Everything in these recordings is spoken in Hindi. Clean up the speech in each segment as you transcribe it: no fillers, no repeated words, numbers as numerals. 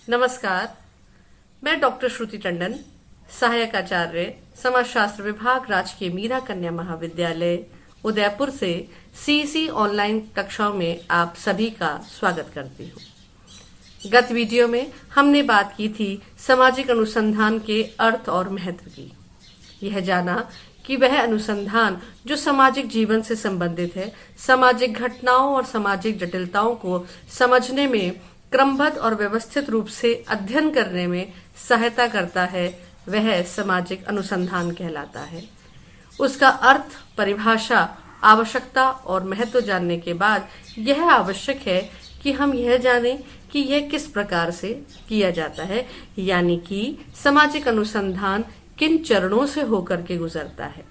नमस्कार। मैं डॉक्टर श्रुति टंडन, सहायक आचार्य समाजशास्त्र विभाग, राजकीय मीरा कन्या महाविद्यालय उदयपुर से सीईसी ऑनलाइन कक्षाओं में आप सभी का स्वागत करती हूँ। गत वीडियो में हमने बात की थी सामाजिक अनुसंधान के अर्थ और महत्व की। यह जाना कि वह अनुसंधान जो सामाजिक जीवन से संबंधित है, सामाजिक घटनाओं और सामाजिक जटिलताओं को समझने में, क्रमबद्ध और व्यवस्थित रूप से अध्ययन करने में सहायता करता है, वह सामाजिक अनुसंधान कहलाता है। उसका अर्थ, परिभाषा, आवश्यकता और महत्व जानने के बाद यह आवश्यक है कि हम यह जानें कि यह किस प्रकार से किया जाता है, यानी कि सामाजिक अनुसंधान किन चरणों से होकर के गुजरता है।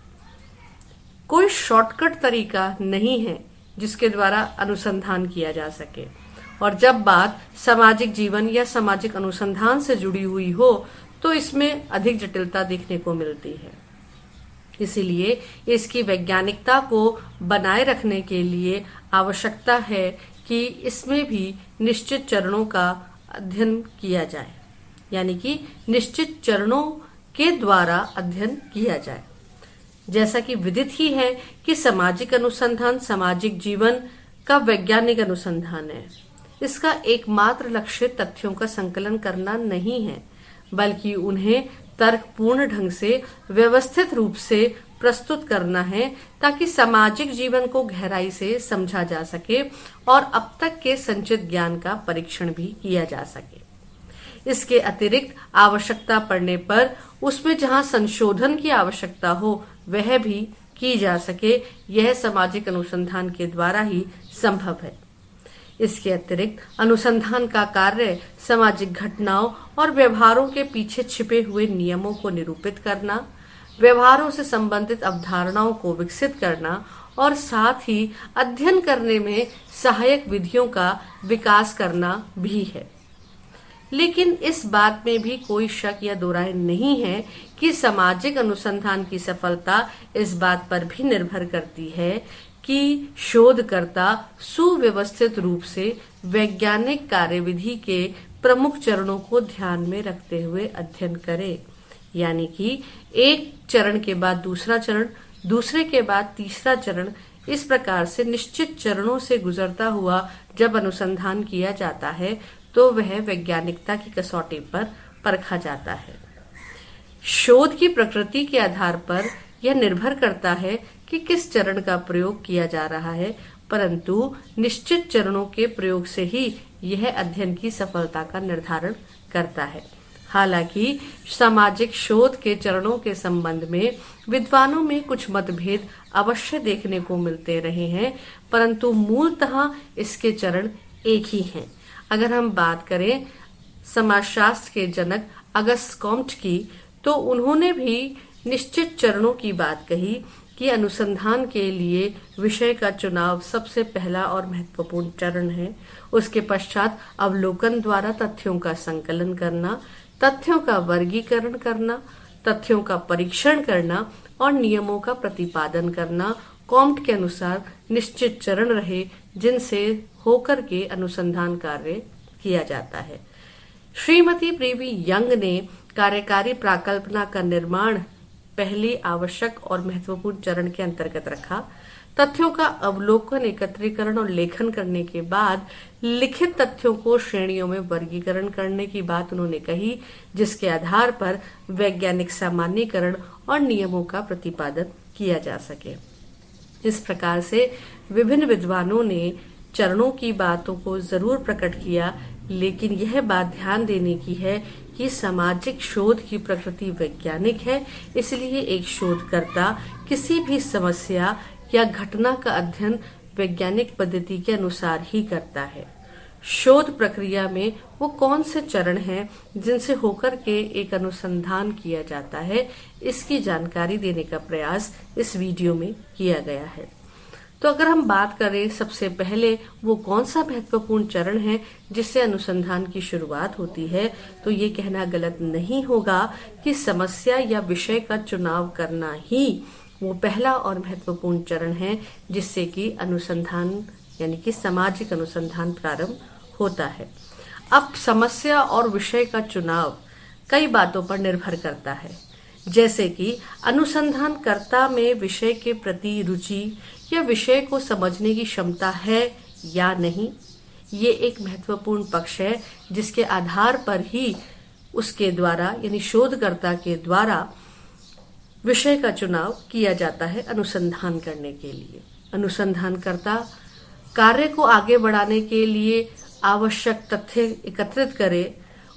कोई शॉर्टकट तरीका नहीं है जिसके द्वारा अनुसंधान किया जा सके, और जब बात सामाजिक जीवन या सामाजिक अनुसंधान से जुड़ी हुई हो तो इसमें अधिक जटिलता देखने को मिलती है। इसीलिए इसकी वैज्ञानिकता को बनाए रखने के लिए आवश्यकता है कि इसमें भी निश्चित चरणों का अध्ययन किया जाए, यानी कि निश्चित चरणों के द्वारा अध्ययन किया जाए। जैसा कि विदित ही है कि सामाजिक अनुसंधान सामाजिक जीवन का वैज्ञानिक अनुसंधान है। इसका एकमात्र लक्ष्य तथ्यों का संकलन करना नहीं है, बल्कि उन्हें तर्कपूर्ण ढंग से व्यवस्थित रूप से प्रस्तुत करना है, ताकि सामाजिक जीवन को गहराई से समझा जा सके और अब तक के संचित ज्ञान का परीक्षण भी किया जा सके। इसके अतिरिक्त आवश्यकता पड़ने पर उसमें जहां संशोधन की आवश्यकता हो वह भी की जा सके, यह सामाजिक अनुसंधान के द्वारा ही संभव है। इसके अतिरिक्त अनुसंधान का कार्य सामाजिक घटनाओं और व्यवहारों के पीछे छिपे हुए नियमों को निरूपित करना, व्यवहारों से संबंधित अवधारणाओं को विकसित करना और साथ ही अध्ययन करने में सहायक विधियों का विकास करना भी है। लेकिन इस बात में भी कोई शक या दो राय नहीं है कि सामाजिक अनुसंधान की सफलता इस बात पर भी निर्भर करती है कि शोधकर्ता सुव्यवस्थित रूप से वैज्ञानिक कार्यविधि के प्रमुख चरणों को ध्यान में रखते हुए अध्ययन करे, यानी कि एक चरण के बाद दूसरा चरण, दूसरे के बाद तीसरा चरण, इस प्रकार से निश्चित चरणों से गुजरता हुआ जब अनुसंधान किया जाता है तो वह वैज्ञानिकता की कसौटी पर परखा जाता है। शोध की प्रकृति के आधार पर यह निर्भर करता है कि किस चरण का प्रयोग किया जा रहा है, परंतु निश्चित चरणों के प्रयोग से ही यह अध्ययन की सफलता का निर्धारण करता है। हालांकि सामाजिक शोध के चरणों के संबंध में विद्वानों में कुछ मतभेद अवश्य देखने को मिलते रहे हैं, परंतु मूलतः इसके चरण एक ही हैं। अगर हम बात करें समाजशास्त्र के जनक अगस्त कॉम्ट की, तो उन्होंने भी निश्चित चरणों की बात कही कि अनुसंधान के लिए विषय का चुनाव सबसे पहला और महत्वपूर्ण चरण है। उसके पश्चात अवलोकन द्वारा तथ्यों का संकलन करना, तथ्यों का वर्गीकरण करना, तथ्यों का परीक्षण करना और नियमों का प्रतिपादन करना कॉम्ट के अनुसार निश्चित चरण रहे, जिनसे होकर के अनुसंधान कार्य किया जाता है। श्रीमती प्रीवी यंग ने कार्यकारी प्राकल्पना का निर्माण पहली आवश्यक और महत्वपूर्ण चरण के अंतर्गत रखा। तथ्यों का अवलोकन, एकत्रीकरण और लेखन करने के बाद लिखित तथ्यों को श्रेणियों में वर्गीकरण करने की बात उन्होंने कही, जिसके आधार पर वैज्ञानिक सामान्यीकरण और नियमों का प्रतिपादन किया जा सके। इस प्रकार से विभिन्न विद्वानों ने चरणों की बातों को जरूर प्रकट किया, लेकिन यह बात ध्यान देने की है कि सामाजिक शोध की प्रकृति वैज्ञानिक है, इसलिए एक शोधकर्ता किसी भी समस्या या घटना का अध्ययन वैज्ञानिक पद्धति के अनुसार ही करता है। शोध प्रक्रिया में वो कौन से चरण हैं जिनसे होकर के एक अनुसंधान किया जाता है, इसकी जानकारी देने का प्रयास इस वीडियो में किया गया है। तो अगर हम बात करें सबसे पहले वो कौन सा महत्वपूर्ण चरण है जिससे अनुसंधान की शुरुआत होती है, तो ये कहना गलत नहीं होगा कि समस्या या विषय का चुनाव करना ही वो पहला और महत्वपूर्ण चरण है जिससे कि अनुसंधान यानी कि सामाजिक अनुसंधान प्रारंभ होता है। अब समस्या और विषय का चुनाव कई बातों पर निर्भर करता है, जैसे कि अनुसंधानकर्ता में विषय के प्रति रुचि या विषय को समझने की क्षमता है या नहीं। ये एक महत्वपूर्ण पक्ष है जिसके आधार पर ही उसके द्वारा यानी शोधकर्ता के द्वारा विषय का चुनाव किया जाता है अनुसंधान करने के लिए। अनुसंधानकर्ता कार्य को आगे बढ़ाने के लिए आवश्यक तथ्य एकत्रित करे,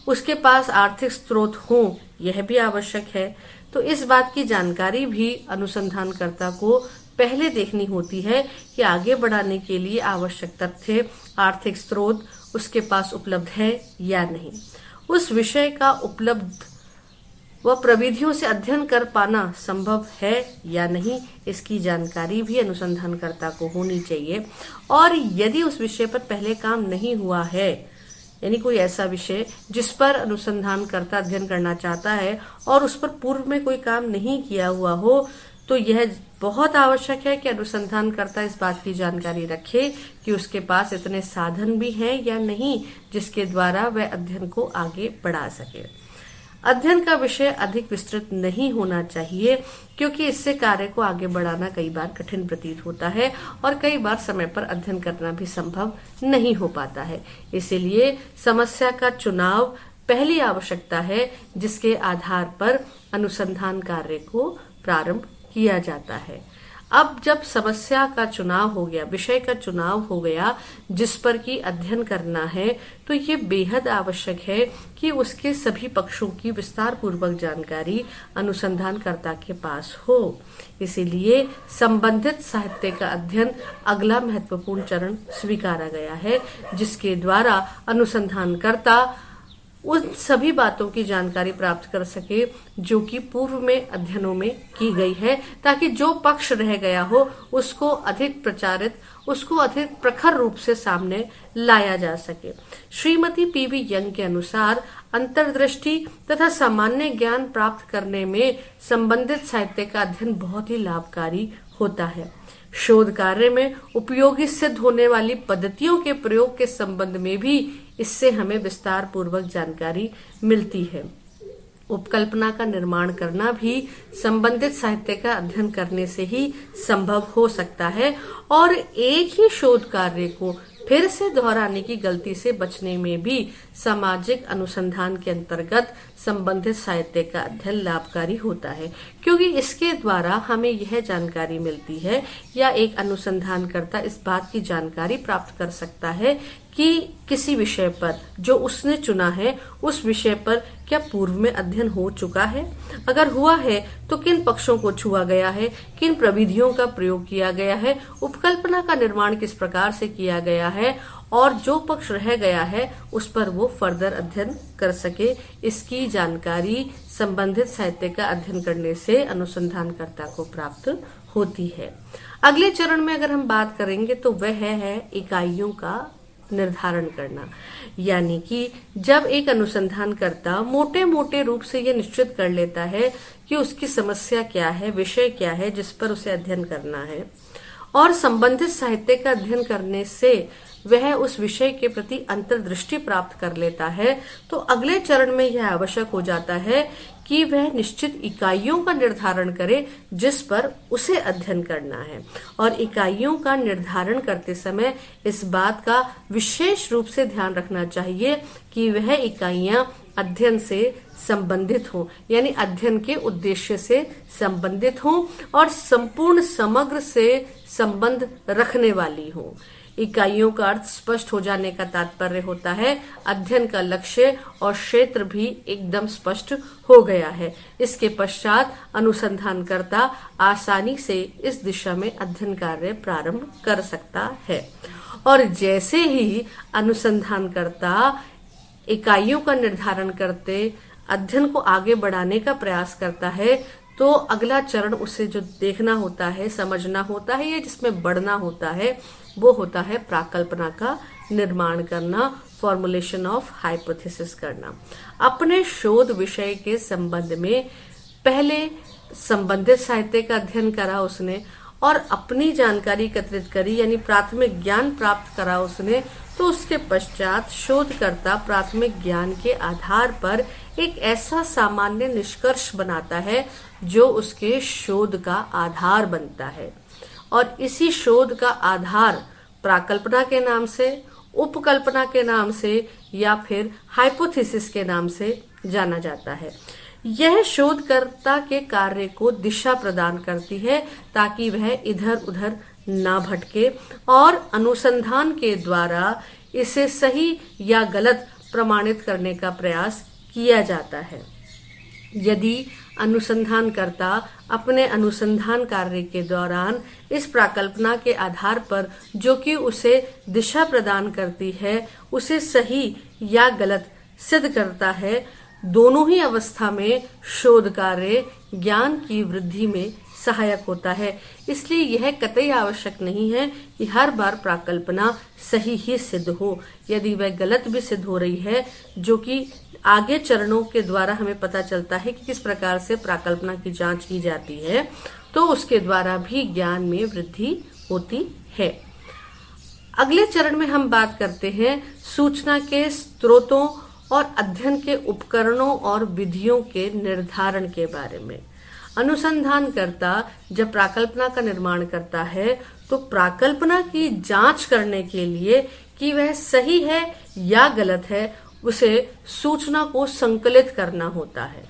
उसके पास आर्थिक स्रोत हो, यह भी आवश्यक है। तो इस बात की जानकारी भी अनुसंधानकर्ता को पहले देखनी होती है कि आगे बढ़ाने के लिए आवश्यक तथ्य, आर्थिक स्रोत उसके पास उपलब्ध है या नहीं। उस विषय का उपलब्ध व प्रविधियों से अध्ययन कर पाना संभव है या नहीं, इसकी जानकारी भी अनुसंधानकर्ता को होनी चाहिए। और यदि उस विषय पर पहले काम नहीं हुआ है, यानी कोई ऐसा विषय जिस पर अनुसंधानकर्ता अध्ययन करना चाहता है और उस पर पूर्व में कोई काम नहीं किया हुआ हो, तो यह बहुत आवश्यक है कि अनुसंधानकर्ता इस बात की जानकारी रखे कि उसके पास इतने साधन भी हैं या नहीं जिसके द्वारा वह अध्ययन को आगे बढ़ा सके। अध्ययन का विषय अधिक विस्तृत नहीं होना चाहिए, क्योंकि इससे कार्य को आगे बढ़ाना कई बार कठिन प्रतीत होता है और कई बार समय पर अध्ययन करना भी संभव नहीं हो पाता है। इसीलिए समस्या का चुनाव पहली आवश्यकता है जिसके आधार पर अनुसंधान कार्य को प्रारंभ किया जाता है। अब जब समस्या का चुनाव हो गया, विषय का चुनाव हो गया जिस पर कि अध्ययन करना है, तो ये बेहद आवश्यक है कि उसके सभी पक्षों की विस्तार पूर्वक जानकारी अनुसंधानकर्ता के पास हो। इसीलिए संबंधित साहित्य का अध्ययन अगला महत्वपूर्ण चरण स्वीकारा गया है, जिसके द्वारा अनुसंधानकर्ता उन सभी बातों की जानकारी प्राप्त कर सके जो कि पूर्व में अध्ययनों में की गई है, ताकि जो पक्ष रह गया हो उसको अधिक प्रचारित, उसको अधिक प्रखर रूप से सामने लाया जा सके। श्रीमती पीवी यंग के अनुसार अंतर्दृष्टि तथा सामान्य ज्ञान प्राप्त करने में संबंधित साहित्य का अध्ययन बहुत ही लाभकारी होता है। शोध कार्य में उपयोगी सिद्ध होने वाली पद्धतियों के प्रयोग के संबंध में भी इससे हमें विस्तार पूर्वक जानकारी मिलती है। उपकल्पना का निर्माण करना भी संबंधित साहित्य का अध्ययन करने से ही संभव हो सकता है और एक ही शोध कार्य को फिर से दोहराने की गलती से बचने में भी सामाजिक अनुसंधान के अंतर्गत संबंधित साहित्य का अध्ययन लाभकारी होता है, क्योंकि इसके द्वारा हमें यह जानकारी मिलती है या एक अनुसंधानकर्ता इस बात की जानकारी प्राप्त कर सकता है कि किसी विषय पर जो उसने चुना है उस विषय पर क्या पूर्व में अध्ययन हो चुका है, अगर हुआ है तो किन पक्षों को छुआ गया है, किन प्रविधियों का प्रयोग किया गया है, उपकल्पना का निर्माण किस प्रकार से किया गया है और जो पक्ष रह गया है उस पर वो फर्दर अध्ययन कर सके। इसकी जानकारी संबंधित साहित्य का अध्ययन करने से अनुसंधानकर्ता को प्राप्त होती है। अगले चरण में अगर हम बात करेंगे तो वह है इकाइयों का निर्धारण करना, यानी कि जब एक अनुसंधानकर्ता मोटे मोटे रूप से यह निश्चित कर लेता है कि उसकी समस्या क्या है, विषय क्या है जिस पर उसे अध्ययन करना है, और संबंधित साहित्य का अध्ययन करने से वह उस विषय के प्रति अंतर्दृष्टि प्राप्त कर लेता है, तो अगले चरण में यह आवश्यक हो जाता है कि वह निश्चित इकाइयों का निर्धारण करे जिस पर उसे अध्ययन करना है। और इकाइयों का निर्धारण करते समय इस बात का विशेष रूप से ध्यान रखना चाहिए कि वह इकाइयां अध्ययन से संबंधित हों, यानी अध्ययन के उद्देश्य से संबंधित हों और संपूर्ण समग्र से संबंध रखने वाली हों। इकाइयों का अर्थ स्पष्ट हो जाने का तात्पर्य होता है अध्ययन का लक्ष्य और क्षेत्र भी एकदम स्पष्ट हो गया है। इसके पश्चात अनुसंधानकर्ता आसानी से इस दिशा में अध्ययन कार्य प्रारंभ कर सकता है। और जैसे ही अनुसंधानकर्ता इकाइयों का निर्धारण करते अध्ययन को आगे बढ़ाने का प्रयास करता है, तो अगला चरण उसे जो देखना होता है, समझना होता है या जिसमें बढ़ना होता है, वो होता है प्राकल्पना का निर्माण करना, फॉर्मुलेशन ऑफ हाइपोथेसिस करना। अपने शोध विषय के संबंध में पहले संबंधित साहित्य का अध्ययन करा उसने और अपनी जानकारी एकत्रित करी, यानी प्राथमिक ज्ञान प्राप्त करा उसने, तो उसके पश्चात शोधकर्ता प्राथमिक ज्ञान के आधार पर एक ऐसा सामान्य निष्कर्ष बनाता है जो उसके शोध का आधार बनता है, और इसी शोध का आधार प्राकल्पना के नाम से, उपकल्पना के नाम से या फिर हाइपोथेसिस के नाम से जाना जाता है। यह शोधकर्ता के कार्य को दिशा प्रदान करती है ताकि वह इधर उधर ना भटके, और अनुसंधान के द्वारा इसे सही या गलत प्रमाणित करने का प्रयास किया जाता है। यदि अनुसंधानकर्ता अपने अनुसंधान कार्य के दौरान इस प्राकल्पना के आधार पर जो कि उसे दिशा प्रदान करती है उसे सही या गलत सिद्ध करता है, दोनों ही अवस्था में शोध कार्य ज्ञान की वृद्धि में सहायक होता है। इसलिए यह कतई आवश्यक नहीं है कि हर बार प्राकल्पना सही ही सिद्ध हो। यदि वह गलत भी सिद्ध हो रही है, जो कि आगे चरणों के द्वारा हमें पता चलता है कि किस प्रकार से प्राकल्पना की जांच की जाती है, तो उसके द्वारा भी ज्ञान में वृद्धि होती है। अगले चरण में हम बात करते हैं सूचना के स्रोतों और अध्ययन के उपकरणों और विधियों के निर्धारण के बारे में। अनुसंधानकर्ता जब प्राकल्पना का निर्माण करता है तो प्राकल्पना की जांच करने के लिए कि वह सही है या गलत है, उसे सूचना को संकलित करना होता है,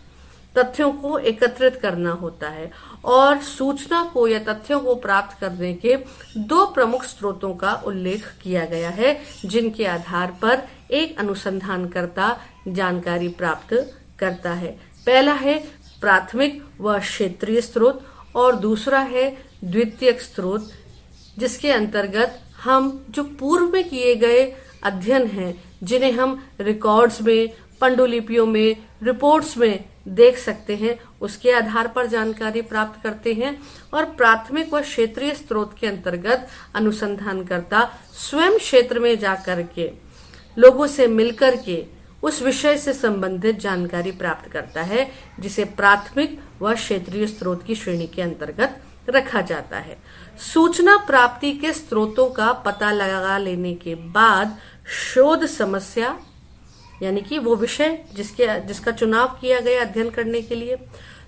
तथ्यों को एकत्रित करना होता है, और सूचना को या तथ्यों को प्राप्त करने के दो प्रमुख स्रोतों का उल्लेख किया गया है जिनके आधार पर एक अनुसंधानकर्ता जानकारी प्राप्त करता है। पहला है प्राथमिक व क्षेत्रीय स्रोत और दूसरा है द्वितीयक स्रोत, जिसके अंतर्गत हम जो पूर्व में किए गए अध्ययन हैं जिन्हें हम रिकॉर्ड्स में, पांडुलिपियों में, रिपोर्ट्स में देख सकते हैं, उसके आधार पर जानकारी प्राप्त करते हैं। और प्राथमिक व क्षेत्रीय स्रोत के अंतर्गत अनुसंधानकर्ता स्वयं क्षेत्र में जाकर के लोगों से मिलकर के उस विषय से संबंधित जानकारी प्राप्त करता है, जिसे प्राथमिक व क्षेत्रीय स्रोत की श्रेणी के अंतर्गत रखा जाता है। सूचना प्राप्ति के स्रोतों का पता लगा लेने के बाद शोध समस्या यानी कि वो विषय जिसका चुनाव किया गया अध्ययन करने के लिए,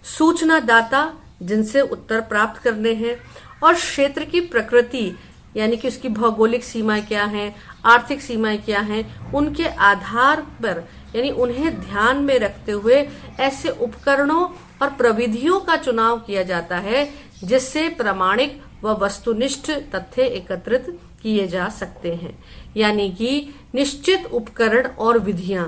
सूचना दाता जिनसे उत्तर प्राप्त करने हैं, और क्षेत्र की प्रकृति यानी कि उसकी भौगोलिक सीमाएं क्या हैं, आर्थिक सीमाएं क्या हैं, उनके आधार पर यानी उन्हें ध्यान में रखते हुए ऐसे उपकरणों और प्रविधियों का चुनाव किया जाता है जिससे प्रामाणिक व वस्तुनिष्ठ तथ्य एकत्रित किए जा सकते हैं। यानी कि निश्चित उपकरण और विधियां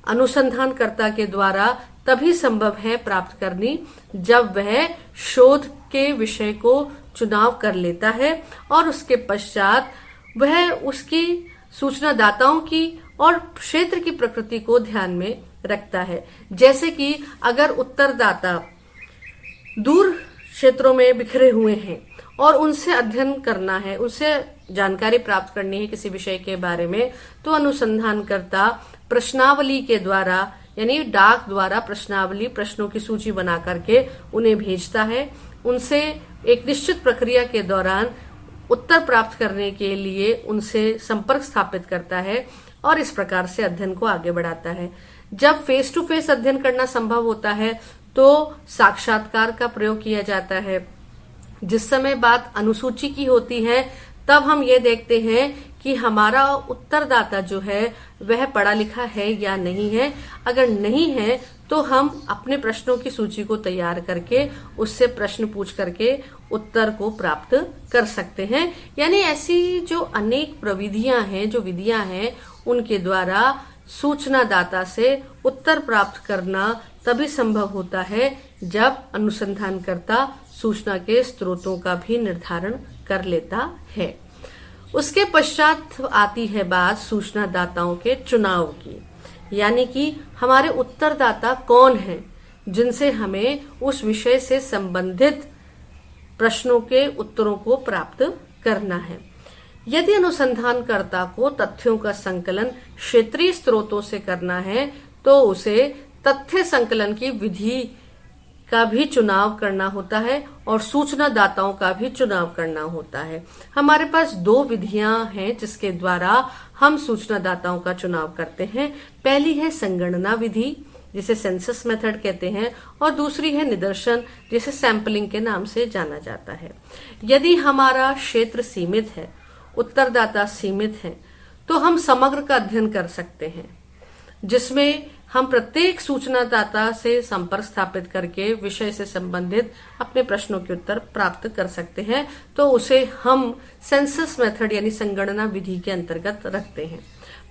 अनुसंधानकर्ता के द्वारा तभी संभव है प्राप्त करनी जब वह शोध के विषय को चुनाव कर लेता है और उसके पश्चात वह उसकी सूचनादाताओं की और क्षेत्र की प्रकृति को ध्यान में रखता है। जैसे कि अगर उत्तरदाता दूर क्षेत्रों में बिखरे हुए हैं और उनसे अध्ययन करना है, उनसे जानकारी प्राप्त करनी है किसी विषय के बारे में, तो अनुसंधानकर्ता प्रश्नावली के द्वारा यानी डाक द्वारा प्रश्नावली प्रश्नों की सूची बना करके उन्हें भेजता है। उनसे एक निश्चित प्रक्रिया के दौरान उत्तर प्राप्त करने के लिए उनसे संपर्क स्थापित करता है और इस प्रकार से अध्ययन को आगे बढ़ाता है। जब फेस टू फेस अध्ययन करना संभव होता है तो साक्षात्कार का प्रयोग किया जाता है। जिस समय बात अनुसूची की होती है तब हम ये देखते हैं कि हमारा उत्तरदाता जो है वह पढ़ा लिखा है या नहीं है। अगर नहीं है तो हम अपने प्रश्नों की सूची को तैयार करके उससे प्रश्न पूछ करके उत्तर को प्राप्त कर सकते हैं। यानी ऐसी जो अनेक प्रविधियां हैं, जो विधियां हैं, उनके द्वारा सूचनादाता से उत्तर प्राप्त करना तभी संभव होता है जब अनुसंधानकर्ता सूचना के स्रोतों का भी निर्धारण कर लेता है। उसके पश्चात आती है बात सूचनादाताओं के चुनाव की, यानी कि हमारे उत्तरदाता कौन हैं जिनसे हमें उस विषय से संबंधित प्रश्नों के उत्तरों को प्राप्त करना है। यदि अनुसंधानकर्ता को तथ्यों का संकलन क्षेत्रीय स्रोतों से करना है तो उसे तथ्य संकलन की विधि का भी चुनाव करना होता है और सूचना दाताओं का भी चुनाव करना होता है। हमारे पास दो विधियां हैं जिसके द्वारा हम सूचना दाताओं का चुनाव करते हैं। पहली है संगणना विधि, जिसे सेंसस मेथड कहते हैं, और दूसरी है निदर्शन, जिसे सैंपलिंग के नाम से जाना जाता है। यदि हमारा क्षेत्र सीमित है, उत्तरदाता सीमित है, तो हम समग्र का अध्ययन कर सकते हैं, जिसमें हम प्रत्येक सूचनादाता से संपर्क स्थापित करके विषय से संबंधित अपने प्रश्नों के उत्तर प्राप्त कर सकते हैं। तो उसे हम सेंसस मेथड यानी संगणना विधि के अंतर्गत रखते हैं।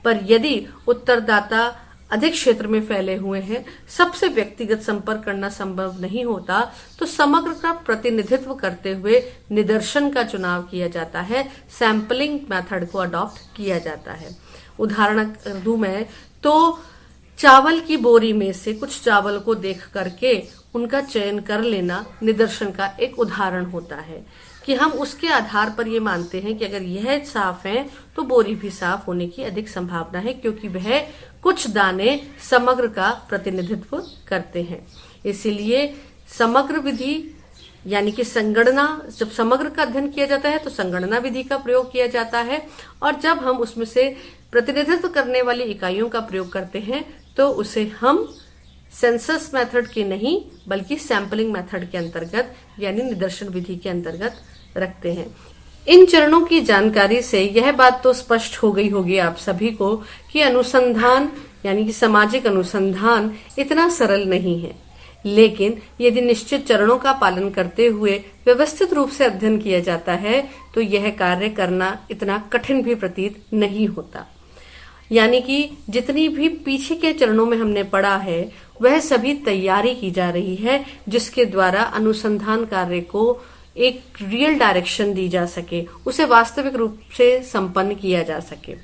पर यदि उत्तरदाता अधिक क्षेत्र में फैले हुए हैं, सबसे व्यक्तिगत संपर्क करना संभव नहीं होता, तो समग्र का प्रतिनिधित्व करते हुए निदर्शन का चुनाव किया जाता है, सैंपलिंग मेथड को अडॉप्ट किया जाता है। उदाहरण दूं मैं तो चावल की बोरी में से कुछ चावल को देख करके उनका चयन कर लेना निदर्शन का एक उदाहरण होता है कि हम उसके आधार पर ये मानते हैं कि अगर यह साफ है तो बोरी भी साफ होने की अधिक संभावना है, क्योंकि वह कुछ दाने समग्र का प्रतिनिधित्व करते हैं। इसीलिए समग्र विधि यानी कि संगणना, जब समग्र का अध्ययन किया जाता है तो संगणना विधि का प्रयोग किया जाता है, और जब हम उसमें से प्रतिनिधित्व करने वाली इकाइयों का प्रयोग करते हैं तो उसे हम सेंसस मेथड के नहीं बल्कि सैंपलिंग मेथड के अंतर्गत यानी निदर्शन विधि के अंतर्गत रखते हैं। इन चरणों की जानकारी से यह बात तो स्पष्ट हो गई होगी आप सभी को कि अनुसंधान यानी कि सामाजिक अनुसंधान इतना सरल नहीं है, लेकिन यदि निश्चित चरणों का पालन करते हुए व्यवस्थित रूप से अध्ययन किया जाता है तो यह कार्य करना इतना कठिन भी प्रतीत नहीं होता। यानी कि जितनी भी पीछे के चरणों में हमने पढ़ा है वह सभी तैयारी की जा रही है, जिसके द्वारा अनुसंधान कार्य को एक रियल डायरेक्शन दी जा सके, उसे वास्तविक रूप से संपन्न किया जा सके।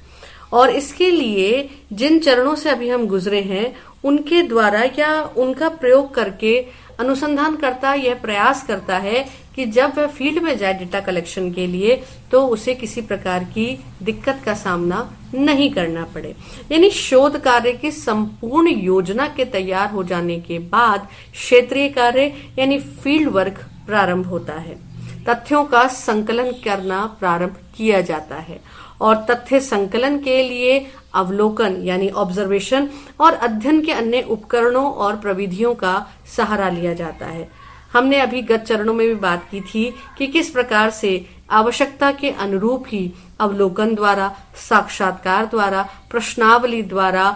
और इसके लिए जिन चरणों से अभी हम गुजरे हैं उनके द्वारा या उनका प्रयोग करके अनुसंधानकर्ता यह प्रयास करता है कि जब वह फील्ड में जाए डेटा कलेक्शन के लिए तो उसे किसी प्रकार की दिक्कत का सामना नहीं करना पड़े। यानी शोध कार्य की संपूर्ण योजना के तैयार हो जाने के बाद क्षेत्रीय कार्य यानी फील्ड वर्क प्रारंभ होता है। तथ्यों का संकलन करना प्रारंभ किया जाता है और तथ्य संकलन के लिए अवलोकन यानी ऑब्जर्वेशन और अध्ययन के अन्य उपकरणों और प्रविधियों का सहारा लिया जाता है। हमने अभी गत चरणों में भी बात की थी कि किस प्रकार से आवश्यकता के अनुरूप ही अवलोकन द्वारा, साक्षात्कार द्वारा, प्रश्नावली द्वारा,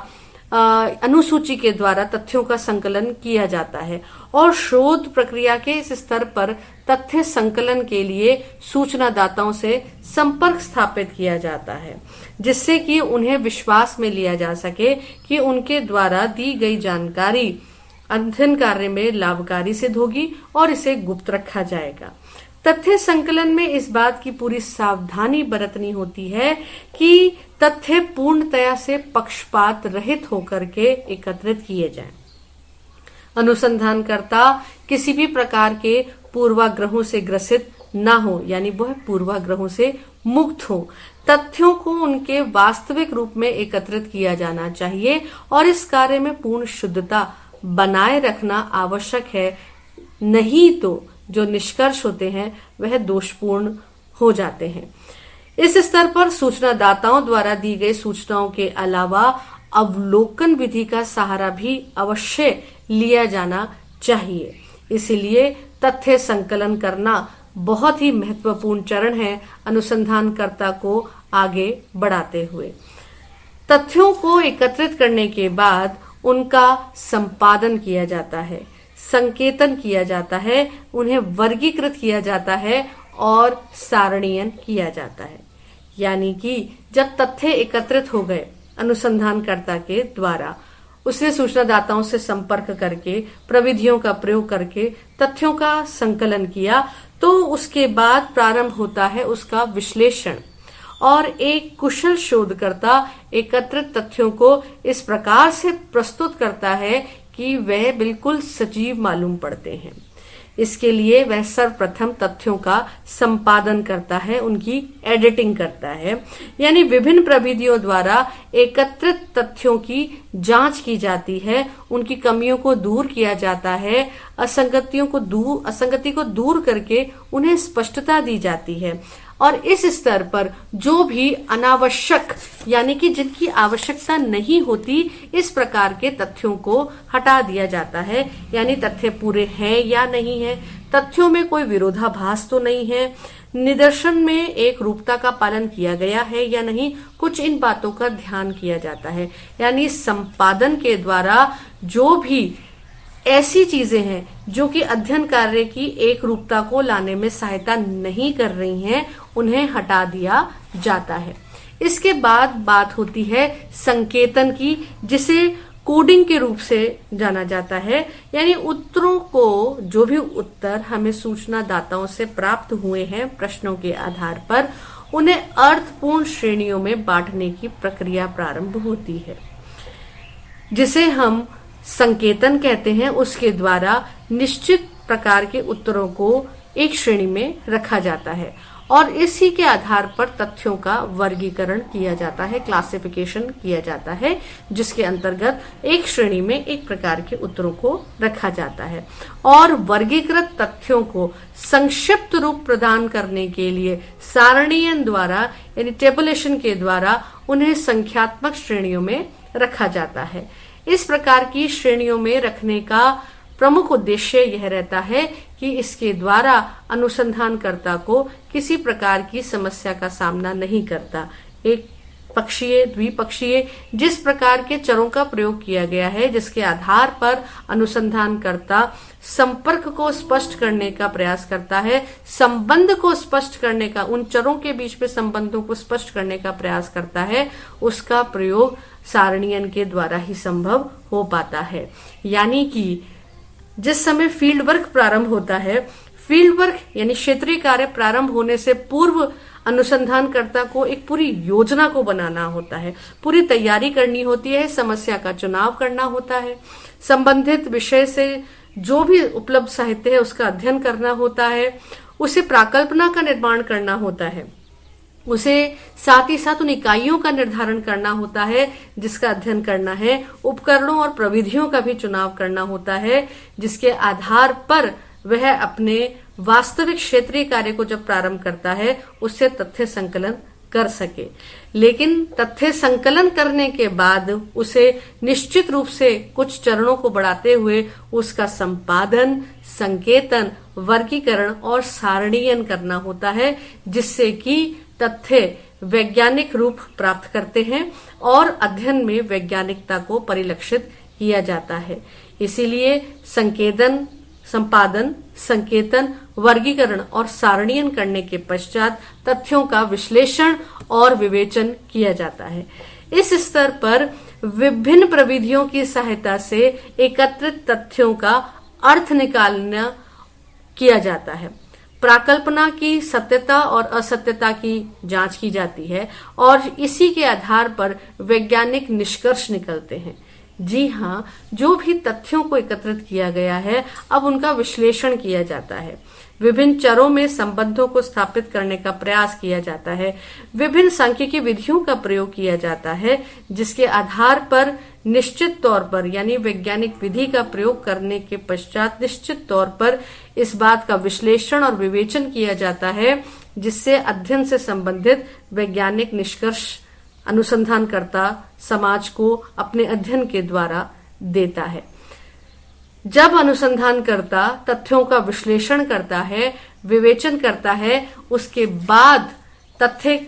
अनुसूची के द्वारा तथ्यों का संकलन किया जाता है और शोध प्रक्रिया के इस स्तर पर तथ्य संकलन के लिए सूचनादाताओं से संपर्क स्थापित किया जाता है, जिससे कि उन्हें विश्वास में लिया जा सके कि उनके द्वारा दी गई जानकारी अध्ययन कार्य में लाभकारी सिद्ध होगी और इसे गुप्त रखा जाएगा। तथ्य संकलन में इस बात की पूरी सावधानी बरतनी होती है कि तथ्य पूर्णतया से पक्षपात रहित होकर के एकत्रित किए जाएं। अनुसंधानकर्ता किसी भी प्रकार के पूर्वाग्रहों से ग्रसित न हो, यानी वह पूर्वाग्रहों से मुक्त हो। तथ्यों को उनके वास्तविक रूप में एकत्रित किया जाना चाहिए और इस कार्य में पूर्ण शुद्धता बनाए रखना आवश्यक है, नहीं तो जो निष्कर्ष होते हैं वह दोषपूर्ण हो जाते हैं। इस स्तर पर सूचनादाताओं द्वारा दी गई सूचनाओं के अलावा अवलोकन विधि का सहारा भी अवश्य लिया जाना चाहिए। इसलिए तथ्य संकलन करना बहुत ही महत्वपूर्ण चरण है अनुसंधानकर्ता को आगे बढ़ाते हुए। तथ्यों को एकत्रित करने के बाद उनका संपादन किया जाता है, संकेतन किया जाता है, उन्हें वर्गीकृत किया जाता है और सारणीयन किया जाता है। यानी कि जब तथ्य एकत्रित हो गए अनुसंधानकर्ता के द्वारा, उसने सूचनादाताओं से संपर्क करके प्रविधियों का प्रयोग करके तथ्यों का संकलन किया, तो उसके बाद प्रारंभ होता है उसका विश्लेषण और एक कुशल शोधकर्ता एकत्रित तथ्यों को इस प्रकार से प्रस्तुत करता है कि वह बिल्कुल सजीव मालूम पड़ते हैं। इसके लिए वह सर्वप्रथम तथ्यों का संपादन करता है, उनकी एडिटिंग करता है। यानी विभिन्न प्रविधियों द्वारा एकत्रित तथ्यों की जांच की जाती है, उनकी कमियों को दूर किया जाता है, असंगति को दूर करके उन्हें स्पष्टता दी जाती है। और इस स्तर पर जो भी अनावश्यक यानी कि जिनकी आवश्यकता नहीं होती, इस प्रकार के तथ्यों को हटा दिया जाता है। यानी तथ्य पूरे हैं या नहीं है, तथ्यों में कोई विरोधाभास तो नहीं है, निदर्शन में एक रूपता का पालन किया गया है या नहीं, कुछ इन बातों का ध्यान किया जाता है। यानी संपादन के द्वारा जो भी ऐसी चीजें हैं जो कि अध्ययन कार्य की एक रूपता को लाने में सहायता नहीं कर रही हैं, उन्हें हटा दिया जाता है। इसके बाद बात होती है संकेतन की, जिसे कोडिंग के रूप से जाना जाता है। यानी उत्तरों को, जो भी उत्तर हमें सूचना दाताओं से प्राप्त हुए हैं प्रश्नों के आधार पर, उन्हें अर्थपूर्ण श्रेणियों में बांटने की प्रक्रिया प्रारंभ होती है, जिसे हम संकेतन कहते हैं। उसके द्वारा निश्चित प्रकार के उत्तरों को एक श्रेणी में रखा जाता है और इसी के आधार पर तथ्यों का वर्गीकरण किया जाता है, क्लासिफिकेशन किया जाता है, जिसके अंतर्गत एक श्रेणी में एक प्रकार के उत्तरों को रखा जाता है। और वर्गीकृत तथ्यों को संक्षिप्त रूप प्रदान करने के लिए सारणीयन द्वारा यानी टेबुलेशन के द्वारा उन्हें संख्यात्मक श्रेणियों में रखा जाता है। इस प्रकार की श्रेणियों में रखने का प्रमुख उद्देश्य यह रहता है कि इसके द्वारा अनुसंधानकर्ता को किसी प्रकार की समस्या का सामना नहीं करता। एक पक्षीय, द्विपक्षीय, जिस प्रकार के चरों का प्रयोग किया गया है, जिसके आधार पर अनुसंधानकर्ता संपर्क को स्पष्ट करने का प्रयास करता है, संबंध को स्पष्ट करने का, उन चरों के बीच में संबंधों को स्पष्ट करने का प्रयास करता है, उसका प्रयोग सारणीयन के द्वारा ही संभव हो पाता है। यानी कि जिस समय फील्ड वर्क प्रारंभ होता है, फील्ड वर्क यानी क्षेत्रीय कार्य प्रारंभ होने से पूर्व अनुसंधानकर्ता को एक पूरी योजना को बनाना होता है, पूरी तैयारी करनी होती है, समस्या का चुनाव करना होता है, संबंधित विषय से जो भी उपलब्ध साहित्य है उसका अध्ययन करना होता है, उसे प्राकल्पना का निर्माण करना होता है, उसे साथ ही साथ उन इकाइयों का निर्धारण करना होता है जिसका अध्ययन करना है, उपकरणों और प्रविधियों का भी चुनाव करना होता है, जिसके आधार पर वह अपने वास्तविक क्षेत्रीय कार्य को जब प्रारंभ करता है उससे तथ्य संकलन कर सके। लेकिन तथ्य संकलन करने के बाद उसे निश्चित रूप से कुछ चरणों को बढ़ाते हुए उसका संपादन, संकेतन, वर्गीकरण और सारणीयन करना होता है, जिससे कि तथ्य वैज्ञानिक रूप प्राप्त करते हैं और अध्ययन में वैज्ञानिकता को परिलक्षित किया जाता है। इसीलिए संपादन, संकेतन, वर्गीकरण और सारणीयन करने के पश्चात तथ्यों का विश्लेषण और विवेचन किया जाता है। इस स्तर पर विभिन्न प्रविधियों की सहायता से एकत्रित तथ्यों का अर्थ निकालना किया जाता है। प्राकल्पना की सत्यता और असत्यता की जांच की जाती है और इसी के आधार पर वैज्ञानिक निष्कर्ष निकलते हैं। जी हाँ, जो भी तथ्यों को एकत्रित किया गया है, अब उनका विश्लेषण किया जाता है, विभिन्न चरों में संबंधों को स्थापित करने का प्रयास किया जाता है, विभिन्न सांख्यिकी विधियों का प्रयोग किया जाता है, जिसके आधार पर निश्चित तौर पर यानी वैज्ञानिक विधि का प्रयोग करने के पश्चात निश्चित तौर पर इस बात का विश्लेषण और विवेचन किया जाता है, जिससे अध्ययन से संबंधित वैज्ञानिक निष्कर्ष अनुसंधानकर्ता समाज को अपने अध्ययन के द्वारा देता है। जब अनुसंधानकर्ता तथ्यों का विश्लेषण करता है, विवेचन करता है, उसके बाद तथ्य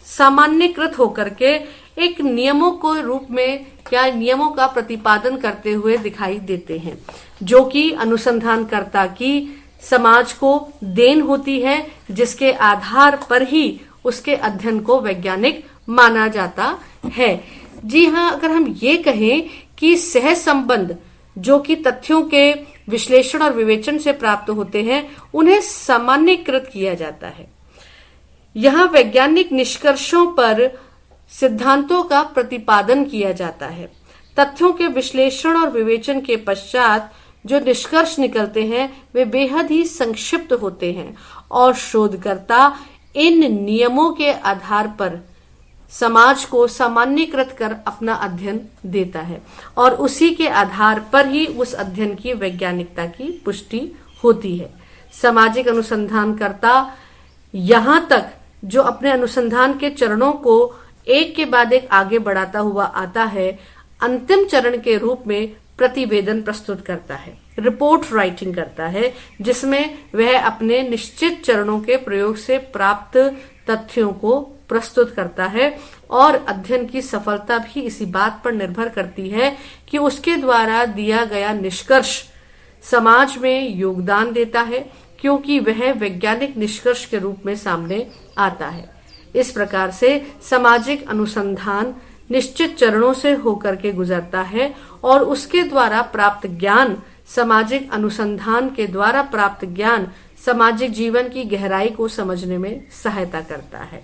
सामान्यकृत होकर के एक नियमों को रूप में या नियमों का प्रतिपादन करते हुए दिखाई देते हैं, जो कि अनुसंधानकर्ता की समाज को देन होती है, जिसके आधार पर ही उसके अध्ययन को वैज्ञानिक माना जाता है। जी हाँ, अगर हम ये कहें कि सहज संबंध जो कि तथ्यों के विश्लेषण और विवेचन से प्राप्त होते हैं, उन्हें सामान्यकृत किया जाता है। यहाँ वैज्ञानिक निष्कर्षों पर सिद्धांतों का प्रतिपादन किया जाता है। तथ्यों के विश्लेषण और विवेचन के पश्चात जो निष्कर्ष निकलते हैं वे बेहद ही संक्षिप्त होते हैं और शोधकर्ता इन नियमों के आधार पर समाज को सामान्यीकृत कर अपना अध्ययन देता है और उसी के आधार पर ही उस अध्ययन की वैज्ञानिकता की पुष्टि होती है। सामाजिक अनुसंधानकर्ता यहां तक जो अपने अनुसंधान के चरणों को एक के बाद एक आगे बढ़ाता हुआ आता है, अंतिम चरण के रूप में प्रतिवेदन प्रस्तुत करता है, रिपोर्ट राइटिंग करता है, जिसमें वह अपने निश्चित चरणों के प्रयोग से प्राप्त तथ्यों को प्रस्तुत करता है और अध्ययन की सफलता भी इसी बात पर निर्भर करती है कि उसके द्वारा दिया गया निष्कर्ष समाज में योगदान देता है, क्योंकि वह वैज्ञानिक निष्कर्ष के रूप में सामने आता है। इस प्रकार से सामाजिक अनुसंधान निश्चित चरणों से होकर के गुजरता है और उसके द्वारा प्राप्त ज्ञान, सामाजिक अनुसंधान के द्वारा प्राप्त ज्ञान सामाजिक जीवन की गहराई को समझने में सहायता करता है।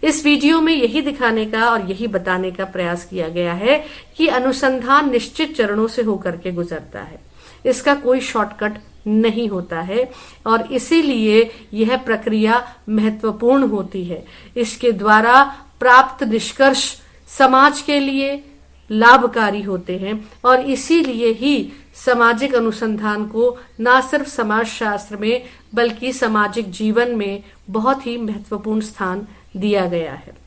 इस वीडियो में यही दिखाने का और यही बताने का प्रयास किया गया है कि अनुसंधान निश्चित चरणों से होकर के गुजरता है, इसका कोई शॉर्टकट नहीं होता है और इसीलिए यह प्रक्रिया महत्वपूर्ण होती है। इसके द्वारा प्राप्त निष्कर्ष समाज के लिए लाभकारी होते हैं और इसीलिए ही सामाजिक अनुसंधान को न सिर्फ समाजशास्त्र में बल्कि सामाजिक जीवन में बहुत ही महत्वपूर्ण स्थान दिया गया है।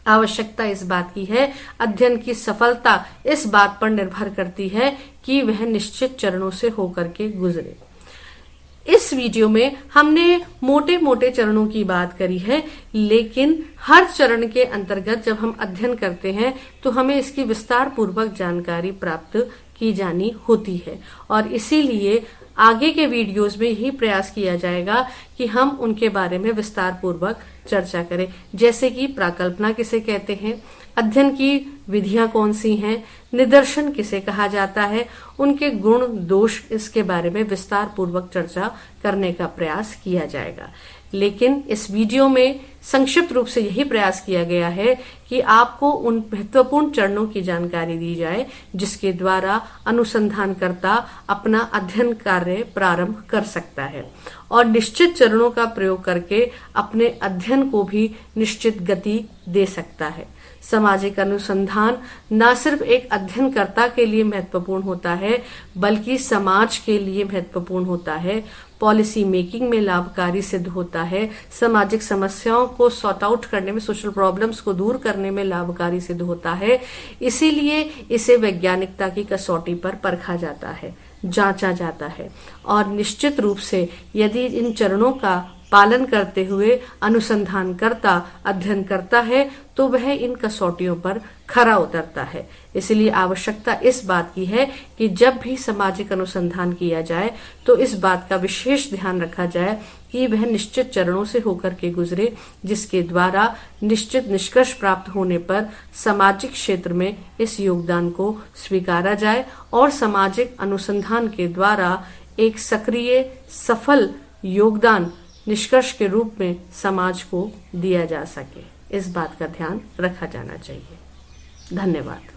आवश्यकता इस बात की है, अध्ययन की सफलता इस बात पर निर्भर करती है कि वह निश्चित चरणों से होकर के गुजरे। इस वीडियो में हमने मोटे मोटे चरणों की बात करी है, लेकिन हर चरण के अंतर्गत जब हम अध्ययन करते हैं तो हमें इसकी विस्तार पूर्वक जानकारी प्राप्त की जानी होती है और इसीलिए आगे के वीडियोस में यही प्रयास किया जाएगा कि हम उनके बारे में विस्तार पूर्वक चर्चा करें, जैसे कि प्राकल्पना किसे कहते हैं, अध्ययन की विधियां कौन सी हैं, निदर्शन किसे कहा जाता है, उनके गुण दोष, इसके बारे में विस्तार पूर्वक चर्चा करने का प्रयास किया जाएगा। लेकिन इस वीडियो में संक्षिप्त रूप से यही प्रयास किया गया है कि आपको उन महत्वपूर्ण चरणों की जानकारी दी जाए जिसके द्वारा अनुसंधानकर्ता अपना अध्ययन कार्य प्रारंभ कर सकता है और निश्चित चरणों का प्रयोग करके अपने अध्ययन को भी निश्चित गति दे सकता है। सामाजिक अनुसंधान न सिर्फ एक अध्ययनकर्ता के लिए महत्वपूर्ण होता है बल्कि समाज के लिए महत्वपूर्ण होता है, पॉलिसी मेकिंग में लाभकारी सिद्ध होता है, सामाजिक समस्याओं को सॉर्ट आउट करने में, सोशल प्रॉब्लम्स को दूर करने में लाभकारी सिद्ध होता है। इसीलिए इसे वैज्ञानिकता की कसौटी पर परखा जाता है, जांचा जाता है और निश्चित रूप से यदि इन चरणों का पालन करते हुए अनुसंधानकर्ता अध्ययन करता है तो वह इन कसौटियों पर खरा उतरता है। इसलिए आवश्यकता इस बात की है कि जब भी सामाजिक अनुसंधान किया जाए तो इस बात का विशेष ध्यान रखा जाए कि वह निश्चित चरणों से होकर के गुजरे, जिसके द्वारा निश्चित निष्कर्ष प्राप्त होने पर सामाजिक क्षेत्र में इस योगदान को स्वीकारा जाए और सामाजिक अनुसंधान के द्वारा एक सक्रिय सफल योगदान निष्कर्ष के रूप में समाज को दिया जा सके। इस बात का ध्यान रखा जाना चाहिए। धन्यवाद।